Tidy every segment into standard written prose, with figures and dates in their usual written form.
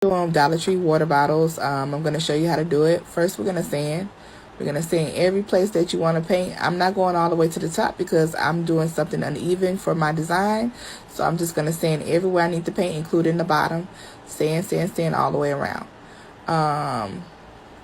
Dollar Tree water bottles. I'm going to show you how to do it. First, we're going to sand. We're going to sand every place that you want to paint. I'm not going all the way to the top because I'm doing something uneven for my design. So I'm just going to sand everywhere I need to paint, including the bottom. Sand, sand, sand all the way around.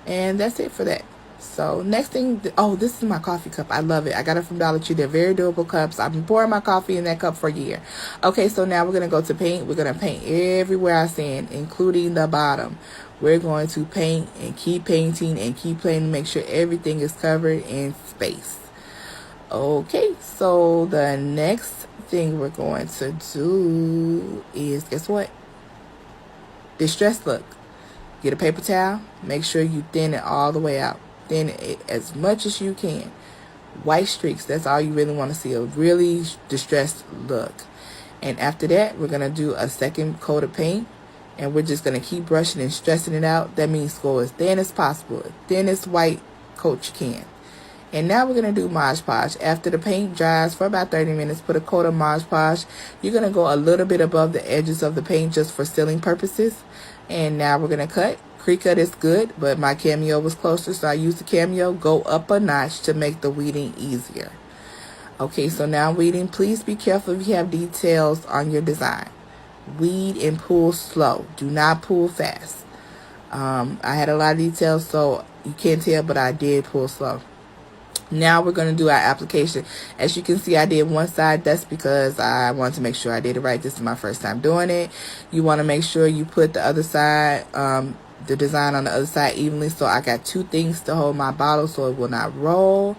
And that's it for that. So next thing, oh, this is my coffee cup. I love it. I got it from Dollar Tree. They're very durable cups. I've been pouring my coffee in that cup for a year. Okay, so now we're going to go to paint. We're going to paint everywhere I sand, including the bottom. We're going to paint and keep painting and keep painting to make sure everything is covered in space. Okay, so the next thing we're going to do is, guess what? Distress look. Get a paper towel. Make sure you thin it all the way out. Thin it as much as you can. White streaks. That's all you really want to see. A really distressed look. And after that, we're going to do a second coat of paint. And we're just going to keep brushing and stressing it out. That means go as thin as possible. Thinnest white coat you can. And now we're going to do Mod Podge. After the paint dries for about 30 minutes, put a coat of Mod Podge. You're going to go a little bit above the edges of the paint just for sealing purposes. And now we're going to cut. Pre-cut is good, but my Cameo was closer, so I used the Cameo. Go up a notch to make the weeding easier. Okay, so now weeding. Please be careful if you have details on your design. Weed and pull slow. Do not pull fast. I had a lot of details, so you can't tell, but I did pull slow. Now we're going to do our application. As you can see, I did one side. That's because I wanted to make sure I did it right. This is my first time doing it. You want to make sure you put the other side, the design on the other side evenly. So I got two things to hold my bottle so it will not roll.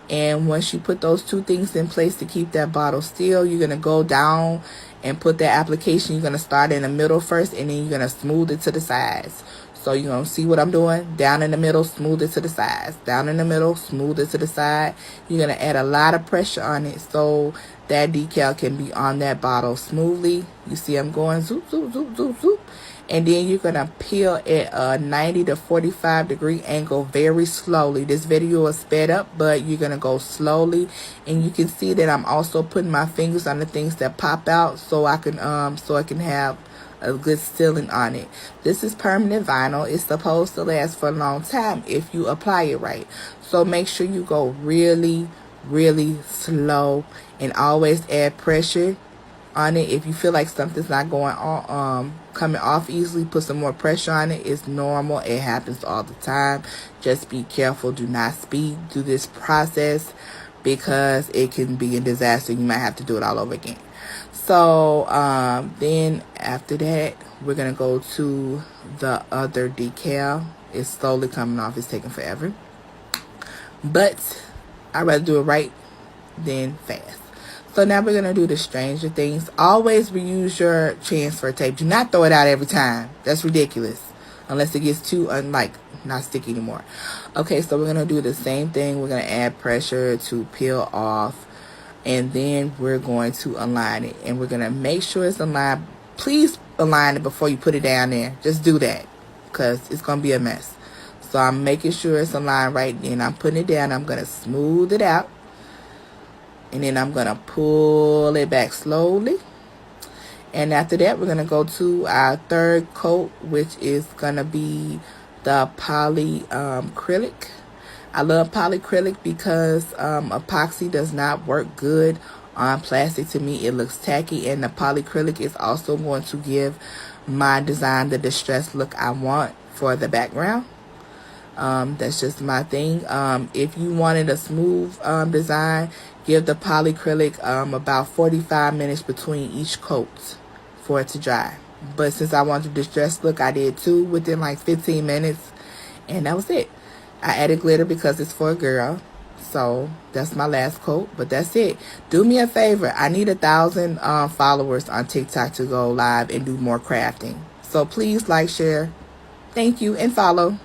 And once you put those two things in place to keep that bottle still, you're going to go down and put that application. You're going to start in the middle first, and then you're going to smooth it to the sides. So you're going to see what I'm doing. Down in the middle, smooth it to the sides. Down in the middle, smooth it to the side. You're going to add a lot of pressure on it so that decal can be on that bottle smoothly. You see I'm going zoop, zoop, zoop, zoop, zoop. And then you're going to peel at a 90 to 45 degree angle very slowly. This video is sped up, but you're going to go slowly. And you can see that I'm also putting my fingers on the things that pop out so I can have a good sealing on it. This is permanent vinyl. It's supposed to last for a long time if you apply it right. So make sure you go really, really slow and always add pressure on it. If you feel like something's not going on, coming off easily, put some more pressure on it. It's normal. It happens all the time. Just be careful. Do not speed through this process because it can be a disaster. You might have to do it all over again. So then after that, we're going to go to the other decal. It's slowly coming off. It's taking forever. But I'd rather do it right than fast. So now we're going to do the Stranger Things. Always reuse your transfer tape. Do not throw it out every time. That's ridiculous. Unless it gets too, not sticky anymore. Okay, so we're going to do the same thing. We're going to add pressure to peel off. And then we're going to align it. And we're going to make sure it's aligned. Please align it before you put it down there. Just do that. Because it's going to be a mess. So I'm making sure it's aligned right. Then I'm putting it down. I'm going to smooth it out. And then I'm going to pull it back slowly. And after that, we're going to go to our third coat, which is going to be the polycrylic. I love polycrylic because epoxy does not work good on plastic. To me, it looks tacky. And the polycrylic is also going to give my design the distressed look I want for the background. That's just my thing. If you wanted a smooth design, give the polycrylic about 45 minutes between each coat for it to dry. But since I wanted the distressed look, I did two within like 15 minutes. And that was it. I added glitter because it's for a girl. So that's my last coat. But that's it. Do me a favor. I need 1,000 followers on TikTok to go live and do more crafting. So please like, share. Thank you, and follow.